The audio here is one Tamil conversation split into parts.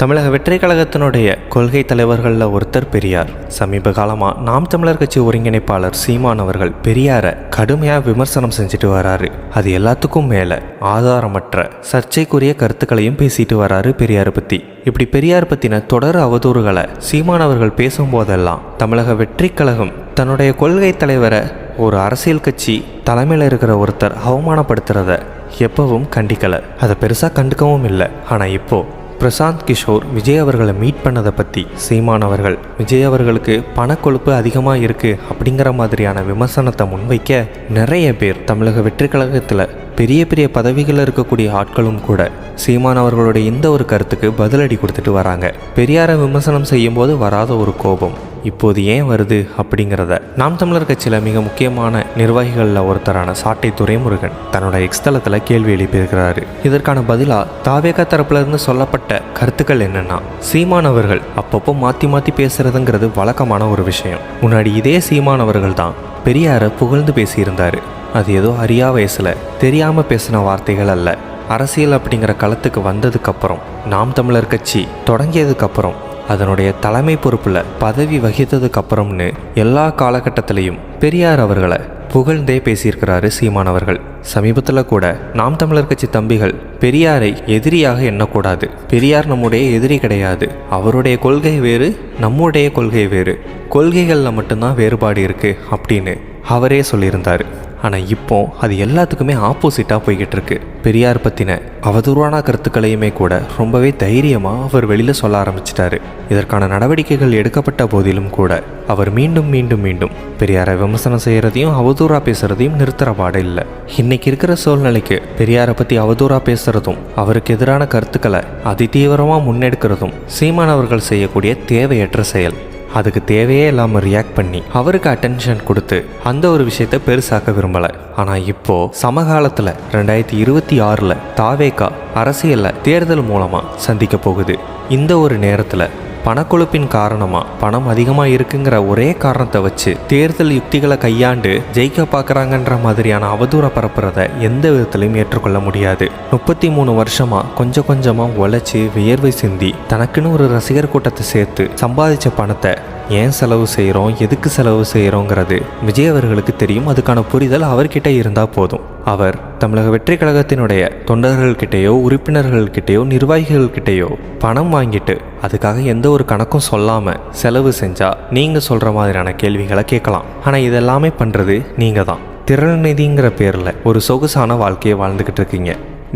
தமிழக வெற்றிக் கழகத்தினுடைய கொள்கை தலைவர்களில் ஒருத்தர் பெரியார். சமீப காலமாக நாம் தமிழர் கட்சி ஒருங்கிணைப்பாளர் சீமான் அவர்கள் பெரியாரை கடுமையாக விமர்சனம் செஞ்சுட்டு வராரு. அது எல்லாத்துக்கும் மேலே ஆதாரமற்ற சர்ச்சைக்குரிய கருத்துக்களையும் பேசிட்டு வராரு பெரியாரை பற்றி. இப்படி பெரியார் பற்றின தொடர் அவதூறுகளை சீமான் அவர்கள் பேசும்போதெல்லாம் தமிழக வெற்றிக் கழகம் தன்னுடைய கொள்கை தலைவரை ஒரு அரசியல் கட்சி தலைமையில் இருக்கிற ஒருத்தர் அவமானப்படுத்துறத எப்பவும் கண்டிக்கலை, அதை பெருசாக கண்டுக்கவும் இல்லை. ஆனால் இப்போது பிரசாந்த் கிஷோர் விஜய் அவர்களை மீட் பண்ணதை பற்றி சீமான் அவர்கள் விஜய் அவர்களுக்கு பணக்கொழுப்பு அதிகமாக இருக்குது அப்படிங்கிற மாதிரியான விமர்சனத்தை முன்வைக்க நிறைய பேர் தமிழக வெற்றிக் கழகத்தில் பெரிய பெரிய பதவிகளில் இருக்கக்கூடிய ஆட்களும் கூட சீமான் அவர்களுடைய இந்த ஒரு கருத்துக்கு பதிலடி கொடுத்துட்டு வராங்க. பெரியாரை விமர்சனம் செய்யும்போது வராத ஒரு கோபம் இப்போது ஏன் வருது அப்படிங்கிறத நாம் தமிழர் கட்சியில் மிக முக்கியமான நிர்வாகிகளில் ஒருத்தரான சாட்டை துரைமுருகன் தன்னோட எக்ஸ்தலத்தில் கேள்வி எழுப்பியிருக்கிறாரு. இதற்கான பதிலாக தாவேகா தரப்புலேருந்து சொல்லப்பட்ட கருத்துக்கள் என்னென்னா, சீமான் அவர்கள் அப்பப்போ மாற்றி மாற்றி பேசுகிறதுங்கிறது வழக்கமான ஒரு விஷயம். முன்னாடி இதே சீமான் அவர்கள் தான் பெரியாரை புகழ்ந்து பேசியிருந்தார். அது ஏதோ அறியா வயசில் தெரியாமல் பேசின வார்த்தைகள் அல்ல. அரசியல் அப்படிங்கிற களத்துக்கு வந்ததுக்கப்புறம், நாம் தமிழர் கட்சி தொடங்கியதுக்கப்புறம், அதனுடைய தலைமை பொறுப்பில் பதவி வகித்ததுக்கப்புறம்னு எல்லா காலகட்டத்திலையும் பெரியார் அவர்களை புகழ்ந்தே பேசியிருக்கிறாரு சீமான் அவர்கள். சமீபத்தில் கூட நாம் தமிழர் கட்சி தம்பிகள் பெரியாரை எதிரியாக எண்ணக்கூடாது, பெரியார் நம்முடைய எதிரி கிடையாது, அவருடைய கொள்கை வேறு, நம்முடைய கொள்கை வேறு, கொள்கைகளில் மட்டும்தான் வேறுபாடு இருக்குது அப்படின்னு அவரே சொல்லியிருந்தார். ஆனால் இப்போ அது எல்லாத்துக்குமே ஆப்போசிட்டாக போய்கிட்டு இருக்கு. பெரியார் பற்றின அவதூறான கருத்துக்களையுமே கூட ரொம்பவே தைரியமாக அவர் வெளியில் சொல்ல ஆரம்பிச்சிட்டாரு. இதற்கான நடவடிக்கைகள் எடுக்கப்பட்ட போதிலும் கூட அவர் மீண்டும் மீண்டும் மீண்டும் பெரியாரை விமர்சனம் செய்கிறதையும் அவதூறாக பேசுகிறதையும் நிறுத்துகிற பாடு இல்லை. இன்றைக்கி இருக்கிற சூழ்நிலைக்கு பெரியாரை பற்றி அவதூறாக பேசுகிறதும் அவருக்கு எதிரான கருத்துக்களை அதிதீவிரமாக முன்னெடுக்கிறதும் சீமான் அவர்கள் செய்யக்கூடிய தேவையற்ற செயல். அதுக்கு தேவையே இல்லாமல் ரியாக்ட் பண்ணி அவருக்கு அட்டென்ஷன் கொடுத்து அந்த ஒரு விஷயத்தை பெருசாக்க விரும்பலை. ஆனால் இப்போது சமகாலத்தில் 2026 தாவேகா அரசியலில் தேர்தல் மூலமாக சந்திக்க போகுது. இந்த ஒரு நேரத்தில் பணக்கொழுப்பின் காரணமாக பணம் அதிகமாக இருக்குங்கிற ஒரே காரணத்தை வச்சு தேர்தல் யுக்திகளை கையாண்டு ஜெயிக்க பார்க்குறாங்கன்ற மாதிரியான அவதூறை பரப்புறதை எந்த விதத்திலையும் ஏற்றுக்கொள்ள முடியாது. 33 வருஷமாக கொஞ்சம் கொஞ்சமாக உழைச்சி வியர்வை சிந்தி தனக்குன்னு ஒரு ரசிகர் கூட்டத்தை சேர்த்து சம்பாதிச்ச பணத்தை ஏன் செலவு செய்கிறோம், எதுக்கு செலவு செய்கிறோங்கிறது விஜய் அவர்களுக்கு தெரியும். அதுக்கான புரிதல் அவர்கிட்ட இருந்தால் போதும். அவர் தமிழக வெற்றிக் கழகத்தினுடைய தொண்டர்கள்கிட்டையோ உறுப்பினர்கள்கிட்டையோ நிர்வாகிகள்கிட்டையோ பணம் வாங்கிட்டு அதுக்காக எந்த ஒரு கணக்கும் சொல்லாமல் செலவு செஞ்சால் நீங்கள் சொல்கிற மாதிரியான கேள்விகளை கேட்கலாம். ஆனால் இதெல்லாமே பண்ணுறது நீங்கள் தான். திரள் நிதிங்கிற பேரில் ஒரு சொகுசான வாழ்க்கையை வாழ்ந்துக்கிட்டு இருக்கீங்க.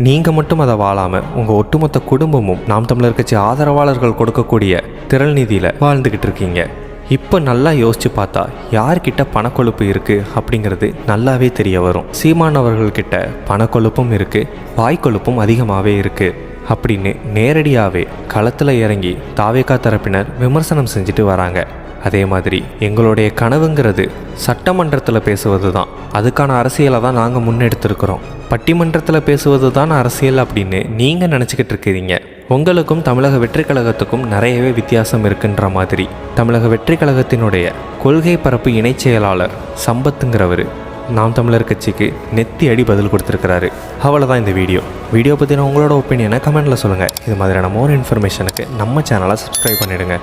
நீங்கள் மட்டும் அதை வாழாமல் உங்கள் ஒட்டுமொத்த குடும்பமும் நாம் தமிழர் கட்சி ஆதரவாளர்கள் கொடுக்கக்கூடிய திரள் நிதியில் வாழ்ந்துக்கிட்டு இருக்கீங்க. இப்போ நல்லா யோசித்து பார்த்தா யார்கிட்ட பணக்கொழுப்பு இருக்குது அப்படிங்கிறது நல்லாவே தெரிய வரும். சீமான் அவர்கள்கிட்ட பணக்கொழுப்பும் இருக்குது, வாய்க்கொழுப்பும் அதிகமாகவே இருக்குது அப்படின்னு நேரடியாகவே களத்தில் இறங்கி தாவேகா தரப்பினர் விமர்சனம் செஞ்சுட்டு வராங்க. அதே மாதிரி எங்களுடைய கனவுங்கிறது சட்டமன்றத்தில் பேசுவது தான், அதுக்கான அரசியலை தான் நாங்கள் முன்னெடுத்திருக்கிறோம், பட்டிமன்றத்தில் பேசுவது தான் அரசியல் அப்படின்னு நீங்கள் நினச்சிக்கிட்டு இருக்கிறீங்க. உங்களுக்கும் தமிழக வெற்றிக் கழகத்துக்கும் நிறையவே வித்தியாசம் இருக்குன்ற மாதிரி தமிழக வெற்றிக் கழகத்தினுடைய கொள்கை பரப்பு இணைச் செயலாளர் சம்பத்துங்கிறவர் நாம் தமிழர் கட்சிக்கு நெத்தி அடி பதில் கொடுத்துருக்கிறாரு. அவ்வளோதான் இந்த வீடியோ பற்றின உங்களோட ஒப்பீனியனை கமெண்ட்டில் சொல்லுங்கள். இது மாதிரியான மோர் இன்ஃபர்மேஷனுக்கு நம்ம சேனலை சப்ஸ்கிரைப் பண்ணிவிடுங்க.